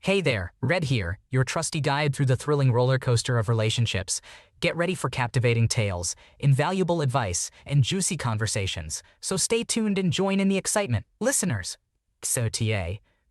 Hey there, Red here, your trusty guide through the thrilling roller coaster of relationships. Get ready for captivating tales, invaluable advice, and juicy conversations. So stay tuned and join in the excitement, listeners. So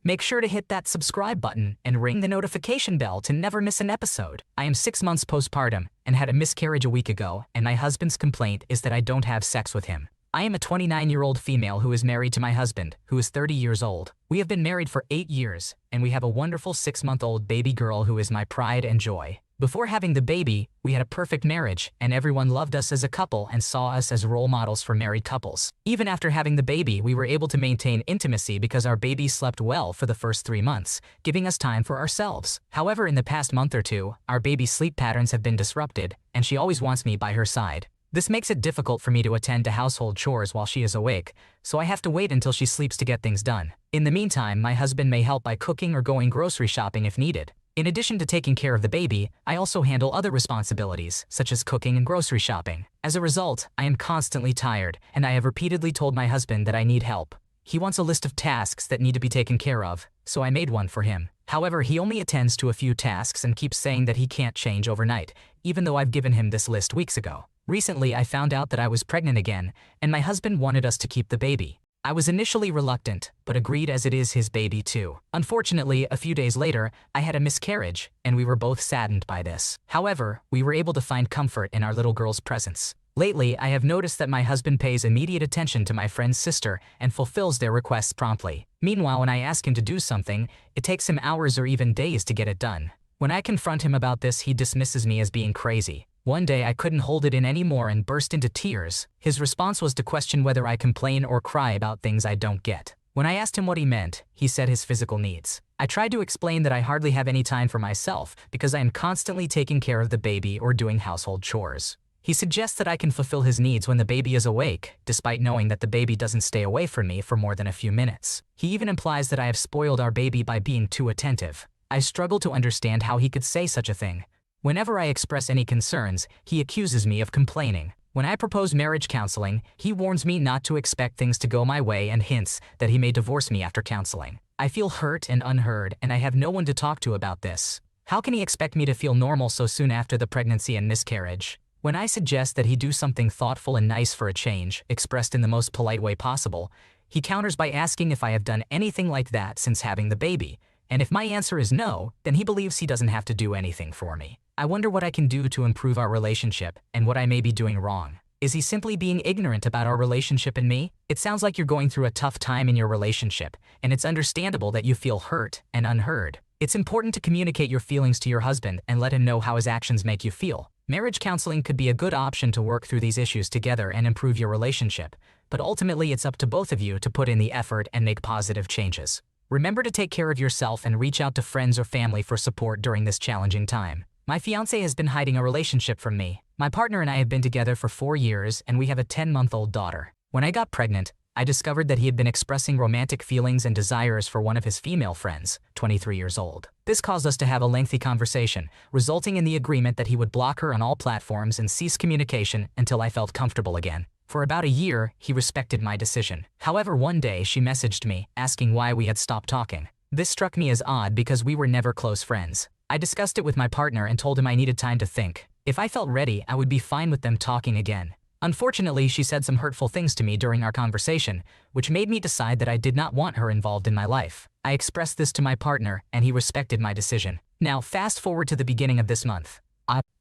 make sure to hit that subscribe button and ring the notification bell to never miss an episode. I am 6 months postpartum and had a miscarriage a week ago, and my husband's complaint is that I don't have sex with him. I am a 29-year-old female who is married to my husband, who is 30 years old. We have been married for 8 years, and we have a wonderful 6-month-old baby girl who is my pride and joy. Before having the baby, we had a perfect marriage, and everyone loved us as a couple and saw us as role models for married couples. Even after having the baby, we were able to maintain intimacy because our baby slept well for the first 3 months, giving us time for ourselves. However, in the past month or two, our baby's sleep patterns have been disrupted, and she always wants me by her side. This makes it difficult for me to attend to household chores while she is awake, so I have to wait until she sleeps to get things done. In the meantime, my husband may help by cooking or going grocery shopping if needed. In addition to taking care of the baby, I also handle other responsibilities, such as cooking and grocery shopping. As a result, I am constantly tired, and I have repeatedly told my husband that I need help. He wants a list of tasks that need to be taken care of, so I made one for him. However, he only attends to a few tasks and keeps saying that he can't change overnight, even though I've given him this list weeks ago. Recently, I found out that I was pregnant again, and my husband wanted us to keep the baby. I was initially reluctant, but agreed as it is his baby too. Unfortunately, a few days later, I had a miscarriage, and we were both saddened by this. However, we were able to find comfort in our little girl's presence. Lately, I have noticed that my husband pays immediate attention to my friend's sister and fulfills their requests promptly. Meanwhile, when I ask him to do something, it takes him hours or even days to get it done. When I confront him about this, he dismisses me as being crazy. One day, I couldn't hold it in anymore and burst into tears. His response was to question whether I complain or cry about things I don't get. When I asked him what he meant, he said his physical needs. I tried to explain that I hardly have any time for myself because I am constantly taking care of the baby or doing household chores. He suggests that I can fulfill his needs when the baby is awake, despite knowing that the baby doesn't stay away from me for more than a few minutes. He even implies that I have spoiled our baby by being too attentive. I struggle to understand how he could say such a thing. Whenever I express any concerns, he accuses me of complaining. When I propose marriage counseling, he warns me not to expect things to go my way and hints that he may divorce me after counseling. I feel hurt and unheard, and I have no one to talk to about this. How can he expect me to feel normal so soon after the pregnancy and miscarriage? When I suggest that he do something thoughtful and nice for a change, expressed in the most polite way possible, he counters by asking if I have done anything like that since having the baby. And if my answer is no, then he believes he doesn't have to do anything for me. I wonder what I can do to improve our relationship and what I may be doing wrong. Is he simply being ignorant about our relationship and me? It sounds like you're going through a tough time in your relationship, and it's understandable that you feel hurt and unheard. It's important to communicate your feelings to your husband and let him know how his actions make you feel. Marriage counseling could be a good option to work through these issues together and improve your relationship, but ultimately it's up to both of you to put in the effort and make positive changes. Remember to take care of yourself and reach out to friends or family for support during this challenging time. My fiancé has been hiding a relationship from me. My partner and I have been together for 4 years, and we have a 10-month-old daughter. When I got pregnant, I discovered that he had been expressing romantic feelings and desires for one of his female friends, 23 years old. This caused us to have a lengthy conversation, resulting in the agreement that he would block her on all platforms and cease communication until I felt comfortable again. For about a year, he respected my decision. However, one day she messaged me, asking why we had stopped talking. This struck me as odd because we were never close friends. I discussed it with my partner and told him I needed time to think. If I felt ready, I would be fine with them talking again. Unfortunately, she said some hurtful things to me during our conversation, which made me decide that I did not want her involved in my life. I expressed this to my partner, and he respected my decision. Now, fast forward to the beginning of this month.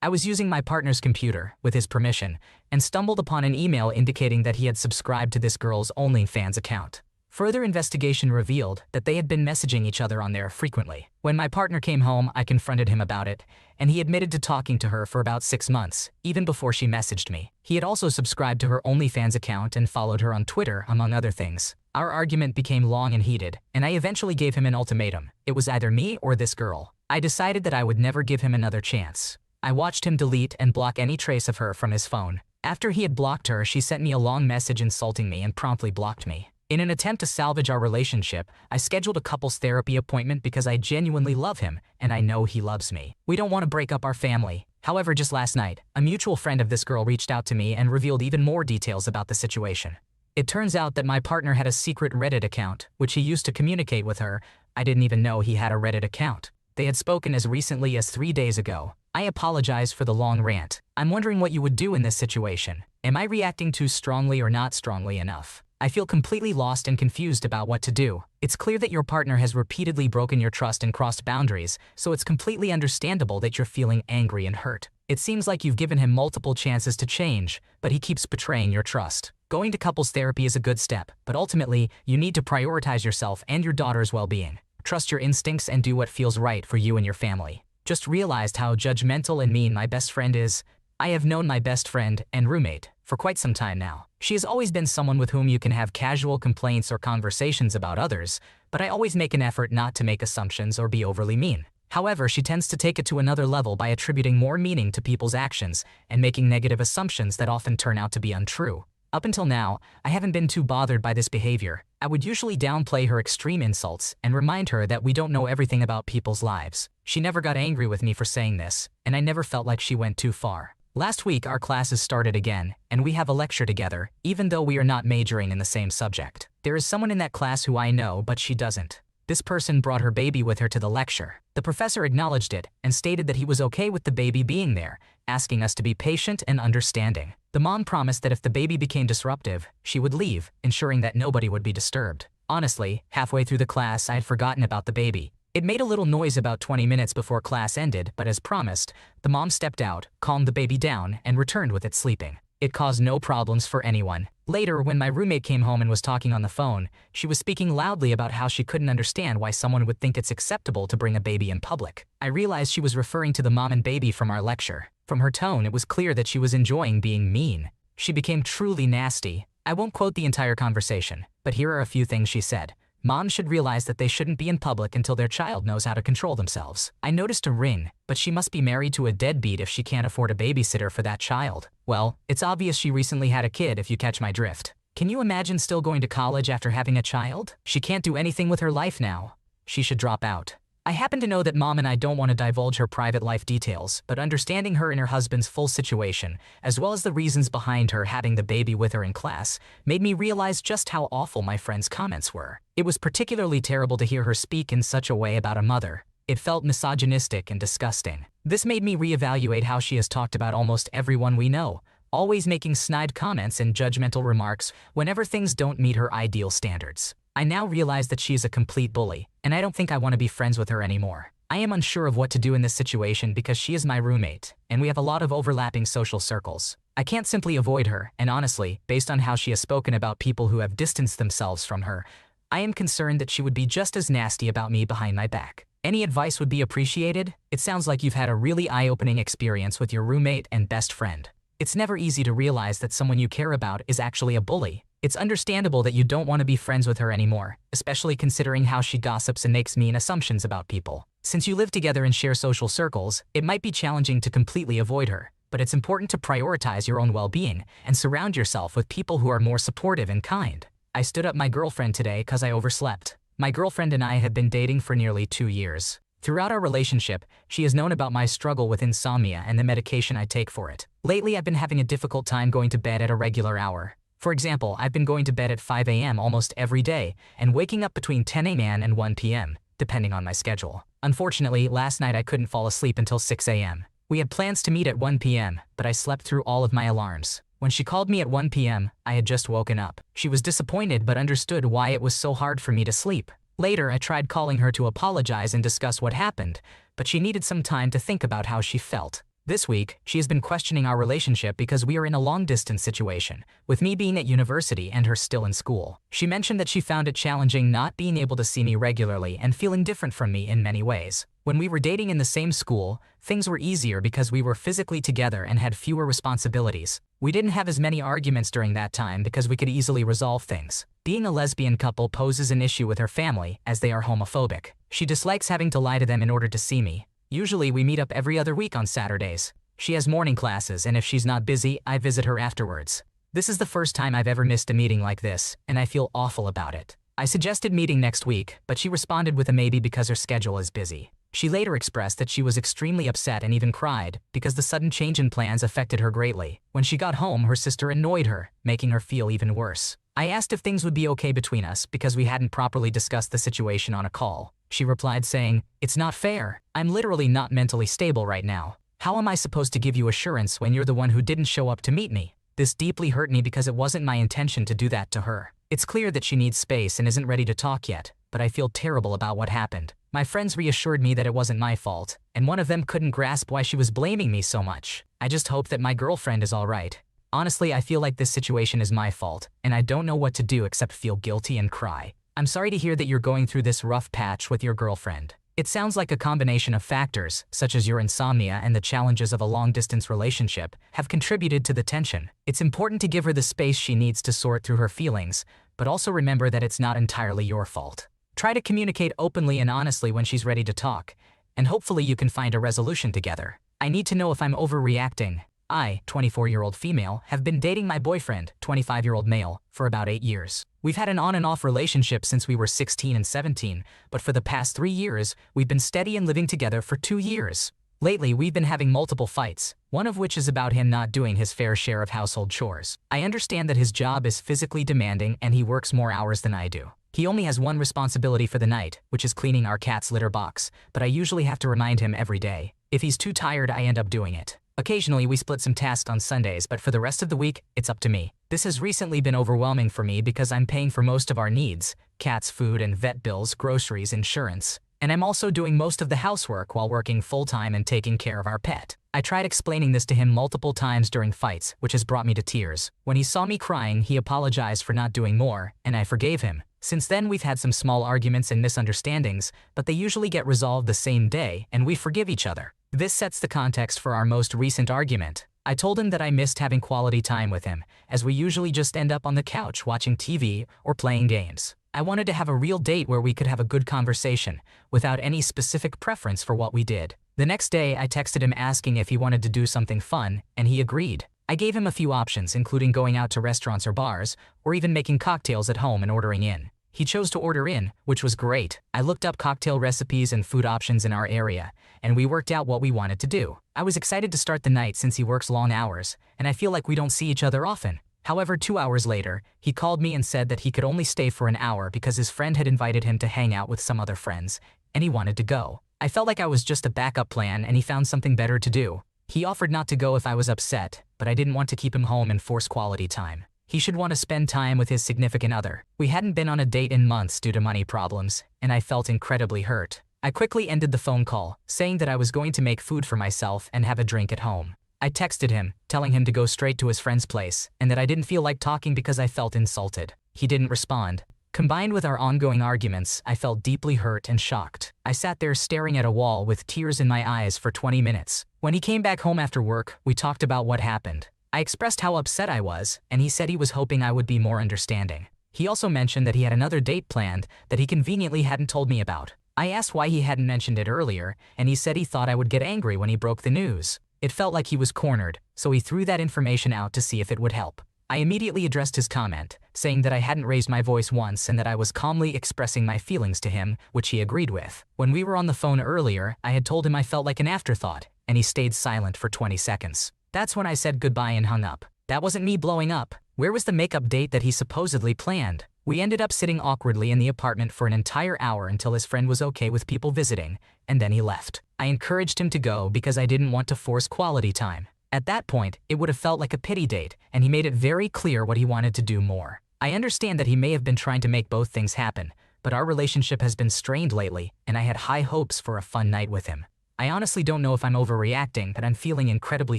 I was using my partner's computer, with his permission, and stumbled upon an email indicating that he had subscribed to this girl's OnlyFans account. Further investigation revealed that they had been messaging each other on there frequently. When my partner came home, I confronted him about it, and he admitted to talking to her for about 6 months, even before she messaged me. He had also subscribed to her OnlyFans account and followed her on Twitter, among other things. Our argument became long and heated, and I eventually gave him an ultimatum. It was either me or this girl. I decided that I would never give him another chance. I watched him delete and block any trace of her from his phone. After he had blocked her, she sent me a long message insulting me and promptly blocked me. In an attempt to salvage our relationship, I scheduled a couples therapy appointment because I genuinely love him, and I know he loves me. We don't want to break up our family. However, just last night, a mutual friend of this girl reached out to me and revealed even more details about the situation. It turns out that my partner had a secret Reddit account, which he used to communicate with her, I didn't even know he had a Reddit account. They had spoken as recently as 3 days ago. I apologize for the long rant. I'm wondering what you would do in this situation. Am I reacting too strongly or not strongly enough? I feel completely lost and confused about what to do. It's clear that your partner has repeatedly broken your trust and crossed boundaries, so it's completely understandable that you're feeling angry and hurt. It seems like you've given him multiple chances to change, but he keeps betraying your trust. Going to couples therapy is a good step, but ultimately, you need to prioritize yourself and your daughter's well-being. Trust your instincts and do what feels right for you and your family. Just realized how judgmental and mean my best friend is. I have known my best friend and roommate for quite some time now. She has always been someone with whom you can have casual complaints or conversations about others, but I always make an effort not to make assumptions or be overly mean. However, she tends to take it to another level by attributing more meaning to people's actions and making negative assumptions that often turn out to be untrue. Up until now, I haven't been too bothered by this behavior. I would usually downplay her extreme insults and remind her that we don't know everything about people's lives. She never got angry with me for saying this, and I never felt like she went too far. Last week, our classes started again, and we have a lecture together, even though we are not majoring in the same subject. There is someone in that class who I know, but she doesn't. This person brought her baby with her to the lecture. The professor acknowledged it and stated that he was okay with the baby being there, asking us to be patient and understanding. The mom promised that if the baby became disruptive, she would leave, ensuring that nobody would be disturbed. Honestly, halfway through the class, I had forgotten about the baby. It made a little noise about 20 minutes before class ended, but as promised, the mom stepped out, calmed the baby down, and returned with it sleeping. It caused no problems for anyone. Later, when my roommate came home and was talking on the phone, she was speaking loudly about how she couldn't understand why someone would think it's acceptable to bring a baby in public. I realized she was referring to the mom and baby from our lecture. From her tone, it was clear that she was enjoying being mean. She became truly nasty. I won't quote the entire conversation, but here are a few things she said. Moms should realize that they shouldn't be in public until their child knows how to control themselves. I noticed a ring, but she must be married to a deadbeat if she can't afford a babysitter for that child. Well, it's obvious she recently had a kid if you catch my drift. Can you imagine still going to college after having a child? She can't do anything with her life now. She should drop out. I happen to know that Mom and I don't want to divulge her private life details, but understanding her and her husband's full situation, as well as the reasons behind her having the baby with her in class, made me realize just how awful my friend's comments were. It was particularly terrible to hear her speak in such a way about a mother. It felt misogynistic and disgusting. This made me reevaluate how she has talked about almost everyone we know, always making snide comments and judgmental remarks whenever things don't meet her ideal standards. I now realize that she is a complete bully, and I don't think I want to be friends with her anymore. I am unsure of what to do in this situation because she is my roommate, and we have a lot of overlapping social circles. I can't simply avoid her, and honestly, based on how she has spoken about people who have distanced themselves from her, I am concerned that she would be just as nasty about me behind my back. Any advice would be appreciated. It sounds like you've had a really eye-opening experience with your roommate and best friend. It's never easy to realize that someone you care about is actually a bully. It's understandable that you don't want to be friends with her anymore, especially considering how she gossips and makes mean assumptions about people. Since you live together and share social circles, it might be challenging to completely avoid her, but it's important to prioritize your own well-being and surround yourself with people who are more supportive and kind. I stood up my girlfriend today because I overslept. My girlfriend and I have been dating for nearly 2 years. Throughout our relationship, she has known about my struggle with insomnia and the medication I take for it. Lately, I've been having a difficult time going to bed at a regular hour. For example, I've been going to bed at 5 a.m. almost every day and waking up between 10 a.m. and 1 p.m., depending on my schedule. Unfortunately, last night I couldn't fall asleep until 6 a.m. We had plans to meet at 1 p.m., but I slept through all of my alarms. When she called me at 1 p.m., I had just woken up. She was disappointed but understood why it was so hard for me to sleep. Later, I tried calling her to apologize and discuss what happened, but she needed some time to think about how she felt. This week, she has been questioning our relationship because we are in a long-distance situation, with me being at university and her still in school. She mentioned that she found it challenging not being able to see me regularly and feeling different from me in many ways. When we were dating in the same school, things were easier because we were physically together and had fewer responsibilities. We didn't have as many arguments during that time because we could easily resolve things. Being a lesbian couple poses an issue with her family, as they are homophobic. She dislikes having to lie to them in order to see me. Usually we meet up every other week on Saturdays. She has morning classes, and if she's not busy, I visit her afterwards. This is the first time I've ever missed a meeting like this, and I feel awful about it. I suggested meeting next week, but she responded with a maybe because her schedule is busy. She later expressed that she was extremely upset and even cried because the sudden change in plans affected her greatly. When she got home, her sister annoyed her, making her feel even worse. I asked if things would be okay between us because we hadn't properly discussed the situation on a call. She replied saying, "It's not fair. I'm literally not mentally stable right now. How am I supposed to give you assurance when you're the one who didn't show up to meet me?" This deeply hurt me because it wasn't my intention to do that to her. It's clear that she needs space and isn't ready to talk yet, but I feel terrible about what happened. My friends reassured me that it wasn't my fault, and one of them couldn't grasp why she was blaming me so much. I just hope that my girlfriend is alright. Honestly, I feel like this situation is my fault, and I don't know what to do except feel guilty and cry. I'm sorry to hear that you're going through this rough patch with your girlfriend. It sounds like a combination of factors, such as your insomnia and the challenges of a long-distance relationship, have contributed to the tension. It's important to give her the space she needs to sort through her feelings, but also remember that it's not entirely your fault. Try to communicate openly and honestly when she's ready to talk, and hopefully you can find a resolution together. I need to know if I'm overreacting. I, 24-year-old female, have been dating my boyfriend, 25-year-old male, for about 8 years. We've had an on and off relationship since we were 16 and 17, but for the past 3 years, we've been steady and living together for 2 years. Lately, we've been having multiple fights, one of which is about him not doing his fair share of household chores. I understand that his job is physically demanding and he works more hours than I do. He only has one responsibility for the night, which is cleaning our cat's litter box, but I usually have to remind him every day. If he's too tired, I end up doing it. Occasionally, we split some tasks on Sundays, but for the rest of the week, it's up to me. This has recently been overwhelming for me because I'm paying for most of our needs, cat's food and vet bills, groceries, insurance. And I'm also doing most of the housework while working full-time and taking care of our pet. I tried explaining this to him multiple times during fights, which has brought me to tears. When he saw me crying, he apologized for not doing more, and I forgave him. Since then, we've had some small arguments and misunderstandings, but they usually get resolved the same day, and we forgive each other. This sets the context for our most recent argument. I told him that I missed having quality time with him, as we usually just end up on the couch watching TV or playing games. I wanted to have a real date where we could have a good conversation, without any specific preference for what we did. The next day, I texted him asking if he wanted to do something fun, and he agreed. I gave him a few options, including going out to restaurants or bars, or even making cocktails at home and ordering in. He chose to order in, which was great. I looked up cocktail recipes and food options in our area, and we worked out what we wanted to do. I was excited to start the night since he works long hours, and I feel like we don't see each other often. However, 2 hours later, he called me and said that he could only stay for an hour because his friend had invited him to hang out with some other friends, and he wanted to go. I felt like I was just a backup plan and he found something better to do. He offered not to go if I was upset, but I didn't want to keep him home and force quality time. He should want to spend time with his significant other. We hadn't been on a date in months due to money problems, and I felt incredibly hurt. I quickly ended the phone call, saying that I was going to make food for myself and have a drink at home. I texted him, telling him to go straight to his friend's place, and that I didn't feel like talking because I felt insulted. He didn't respond. Combined with our ongoing arguments, I felt deeply hurt and shocked. I sat there staring at a wall with tears in my eyes for 20 minutes. When he came back home after work, we talked about what happened. I expressed how upset I was, and he said he was hoping I would be more understanding. He also mentioned that he had another date planned that he conveniently hadn't told me about. I asked why he hadn't mentioned it earlier, and he said he thought I would get angry when he broke the news. It felt like he was cornered, so he threw that information out to see if it would help. I immediately addressed his comment, saying that I hadn't raised my voice once and that I was calmly expressing my feelings to him, which he agreed with. When we were on the phone earlier, I had told him I felt like an afterthought, and he stayed silent for 20 seconds. That's when I said goodbye and hung up. That wasn't me blowing up. Where was the makeup date that he supposedly planned? We ended up sitting awkwardly in the apartment for an entire hour until his friend was okay with people visiting, and then he left. I encouraged him to go because I didn't want to force quality time. At that point, it would have felt like a pity date, and he made it very clear what he wanted to do more. I understand that he may have been trying to make both things happen, but our relationship has been strained lately, and I had high hopes for a fun night with him. I honestly don't know if I'm overreacting, but I'm feeling incredibly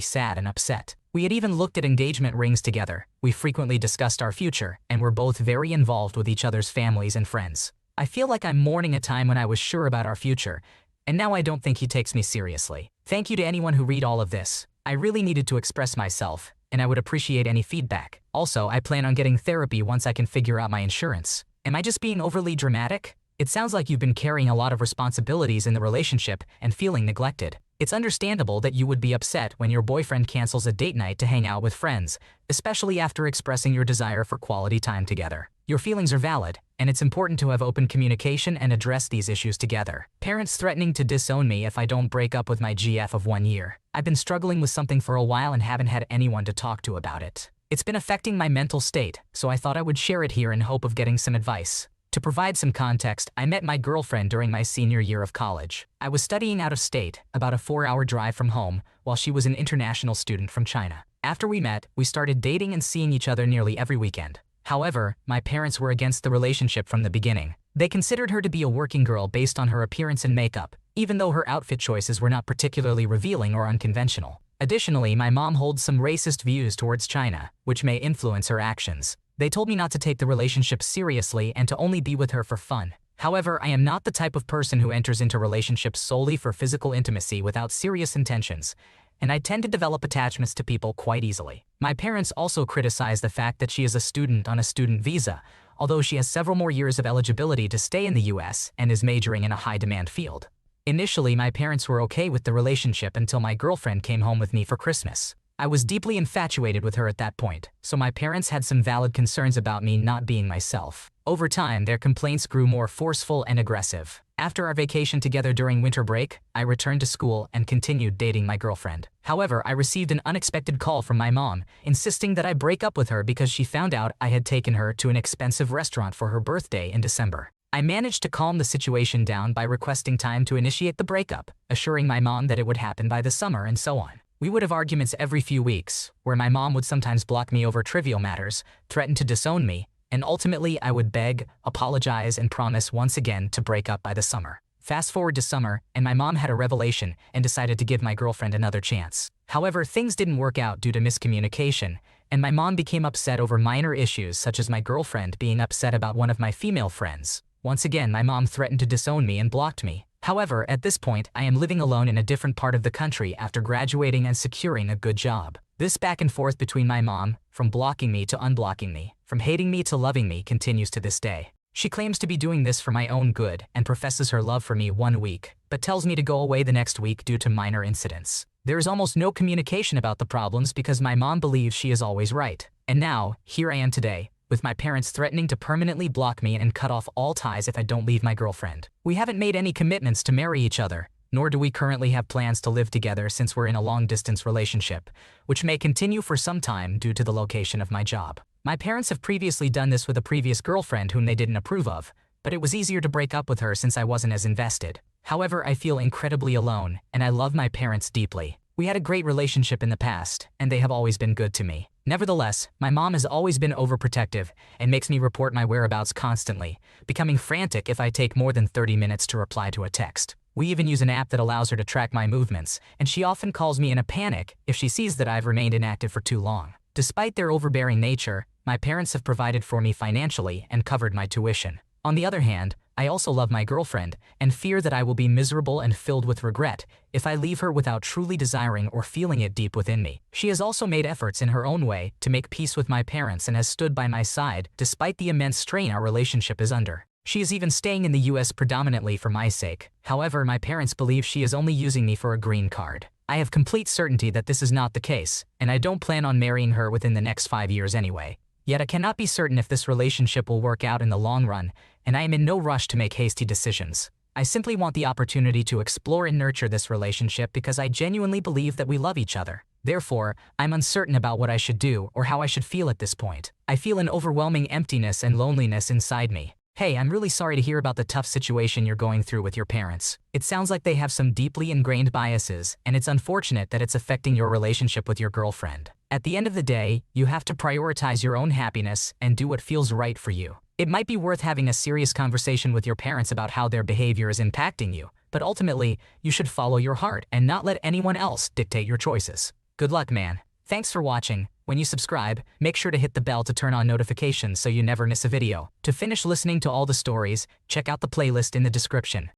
sad and upset. We had even looked at engagement rings together. We frequently discussed our future, and we're both very involved with each other's families and friends. I feel like I'm mourning a time when I was sure about our future, and now I don't think he takes me seriously. Thank you to anyone who read all of this. I really needed to express myself, and I would appreciate any feedback. Also, I plan on getting therapy once I can figure out my insurance. Am I just being overly dramatic? It sounds like you've been carrying a lot of responsibilities in the relationship and feeling neglected. It's understandable that you would be upset when your boyfriend cancels a date night to hang out with friends, especially after expressing your desire for quality time together. Your feelings are valid, and it's important to have open communication and address these issues together. Parents threatening to disown me if I don't break up with my GF of 1 year. I've been struggling with something for a while and haven't had anyone to talk to about it. It's been affecting my mental state, so I thought I would share it here in hope of getting some advice. To To provide some context, I met my girlfriend during my senior year of college. I was studying out of state, about a 4-hour drive from home, while she was an international student from China. After we met, we started dating and seeing each other nearly every weekend. However, my parents were against the relationship from the beginning. They considered her to be a working girl based on her appearance and makeup, even though her outfit choices were not particularly revealing or unconventional. Additionally, my mom holds some racist views towards China, which may influence her actions. They told me not to take the relationship seriously and to only be with her for fun. However, I am not the type of person who enters into relationships solely for physical intimacy without serious intentions, and I tend to develop attachments to people quite easily. My parents also criticize the fact that she is a student on a student visa, although she has several more years of eligibility to stay in the US and is majoring in a high-demand field. Initially, my parents were okay with the relationship until my girlfriend came home with me for Christmas. I was deeply infatuated with her at that point, so my parents had some valid concerns about me not being myself. Over time, their complaints grew more forceful and aggressive. After our vacation together during winter break, I returned to school and continued dating my girlfriend. However, I received an unexpected call from my mom, insisting that I break up with her because she found out I had taken her to an expensive restaurant for her birthday in December. I managed to calm the situation down by requesting time to initiate the breakup, assuring my mom that it would happen by the summer and so on. We would have arguments every few weeks, where my mom would sometimes block me over trivial matters, threaten to disown me, and ultimately I would beg, apologize, and promise once again to break up by the summer. Fast forward to summer, and my mom had a revelation and decided to give my girlfriend another chance. However, things didn't work out due to miscommunication, and my mom became upset over minor issues such as my girlfriend being upset about one of my female friends. Once again, my mom threatened to disown me and blocked me. However, at this point, I am living alone in a different part of the country after graduating and securing a good job. This back and forth between my mom, from blocking me to unblocking me, from hating me to loving me, continues to this day. She claims to be doing this for my own good and professes her love for me one week, but tells me to go away the next week due to minor incidents. There is almost no communication about the problems because my mom believes she is always right. And now, here I am today, with my parents threatening to permanently block me and cut off all ties if I don't leave my girlfriend. We haven't made any commitments to marry each other, nor do we currently have plans to live together since we're in a long-distance relationship, which may continue for some time due to the location of my job. My parents have previously done this with a previous girlfriend whom they didn't approve of, but it was easier to break up with her since I wasn't as invested. However, I feel incredibly alone, and I love my parents deeply. We had a great relationship in the past, and they have always been good to me. Nevertheless, my mom has always been overprotective and makes me report my whereabouts constantly, becoming frantic if I take more than 30 minutes to reply to a text. We even use an app that allows her to track my movements, and she often calls me in a panic if she sees that I've remained inactive for too long. Despite their overbearing nature, my parents have provided for me financially and covered my tuition. On the other hand, I also love my girlfriend and fear that I will be miserable and filled with regret if I leave her without truly desiring or feeling it deep within me. She has also made efforts in her own way to make peace with my parents and has stood by my side despite the immense strain our relationship is under. She is even staying in the US predominantly for my sake. However, my parents believe she is only using me for a green card. I have complete certainty that this is not the case, and I don't plan on marrying her within the next 5 years anyway. Yet I cannot be certain if this relationship will work out in the long run, and I am in no rush to make hasty decisions. I simply want the opportunity to explore and nurture this relationship because I genuinely believe that we love each other. Therefore, I'm uncertain about what I should do or how I should feel at this point. I feel an overwhelming emptiness and loneliness inside me. Hey, I'm really sorry to hear about the tough situation you're going through with your parents. It sounds like they have some deeply ingrained biases, and it's unfortunate that it's affecting your relationship with your girlfriend. At the end of the day, you have to prioritize your own happiness and do what feels right for you. It might be worth having a serious conversation with your parents about how their behavior is impacting you, but ultimately, you should follow your heart and not let anyone else dictate your choices. Good luck, man. Thanks for watching. When you subscribe, make sure to hit the bell to turn on notifications so you never miss a video. To finish listening to all the stories, check out the playlist in the description.